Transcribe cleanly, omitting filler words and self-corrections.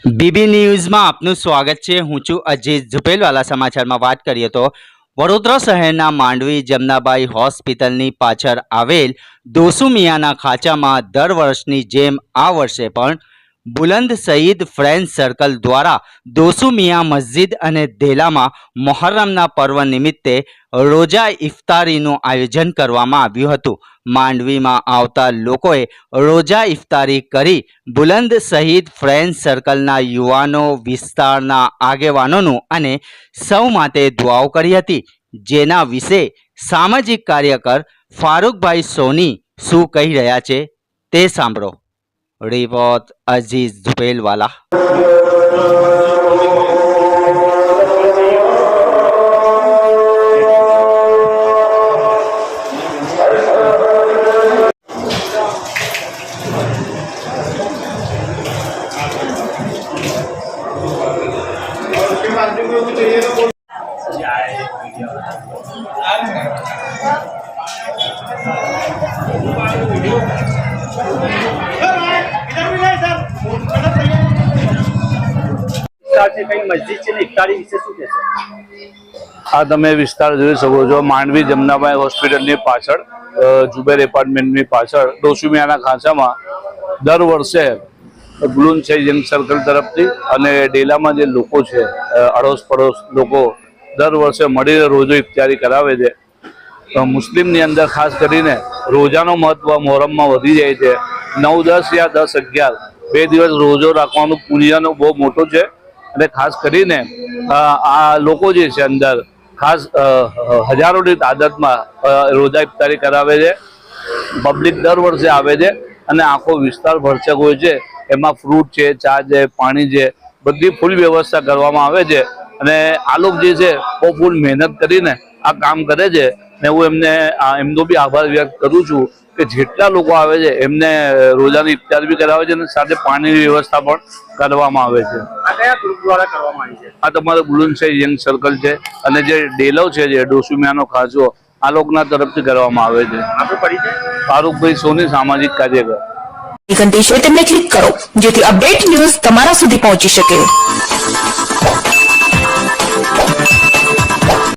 BB ન્યૂઝમાં આપનું સ્વાગત છે। હું છું અજીત ઝુપેલવાલા। સમાચારમાં વાત કરીએ તો વડોદરા શહેરના માંડવી જમનાબાઈ હોસ્પિટલની પાછળ આવેલ દોસુમિયાના ખાંચામાં દર વર્ષની જેમ આ વર્ષે પણ બુલંદ સઈદ ફ્રેન્ડ્સ સર્કલ દ્વારા દોસુમિયા મસ્જિદ અને ધેલામાં મોહર્રમના પર્વ નિમિત્તે રોજા ઇફતારીનું આયોજન કરવામાં આવ્યું હતું। માંડવીમાં આવતા લોકોએ રોજા ઇફતારી કરી બુલંદ સઈદ ફ્રેન્ડ્સ સર્કલના યુવાનો, વિસ્તારના આગેવાનોનું અને સૌ માટે દુઆઓ કરી હતી। જેના વિશે સામાજિક કાર્યકર ફારૂકભાઈ સોની શું કહી રહ્યા છે તે સાંભળો। रिपोर्ट अजीज झुपेलवाला। આ તમે વિસ્તાર જોઈ શકો છો। માંડવી જમનાબાઈ હોસ્પિટલની પાછળ જુબેર એપાર્ટમેન્ટની પાછળ દોસુમિયાના ખાંચામાં દર વર્ષે બુલંદ સઈદ યંગ સર્કલ તરફથી અને ડેલામાં જે લોકો છે અડોશ પડોશ લોકો દર વર્ષે મળીને રોજો ઇફતારી કરાવે છે। મુસ્લિમની અંદર ખાસ કરીને રોજાનો મહત્વ મોહરમમાં વધી જાય છે। 9, 10 યા 10, 11 બે દિવસ રોજો રાખવાનું પુણ્યનો બહુ મોટો છે। અને ખાસ કરીને આ લોકો જે છે અંદર ખાસ હજારોની તાદાદમાં રોજા ઇફતારી કરાવે છે। પબ્લિક દર વર્ષે આવે છે અને આખો વિસ્તાર ભરચક હોય છે। એમાં ફ્રૂટ છે, ચા છે, પાણી છે, બધી ફૂલ વ્યવસ્થા કરવામાં આવે છે। અને આ લોકો જે છે બહુ ફૂલ મહેનત કરીને આ કામ કરે છે ને હું એમનો બી આભાર વ્યક્ત કરું છું કે જેટલા લોકો આવે છે એમને રોજાની ઇફતાર બી કરાવે છે અને સાથે પાણીની વ્યવસ્થા પણ કરવામાં આવે છે। આ કયા ગ્રુપ દ્વારા કરવામાં આવી છે? આ તમારો બુલંદ સઈદ યંગ સર્કલ છે અને જે ડેલો છે જે દોસુમિયાનો ખાંચો આ લોકોના તરફથી કરવામાં આવે છે। આપણો પરિચય? ફારૂકભાઈ સોની, સામાજિક કાર્યકર। ઘંટી છે તેમને ક્લિક કરો જેથી અપડેટ ન્યૂઝ તમારા સુધી પહોંચી શકે।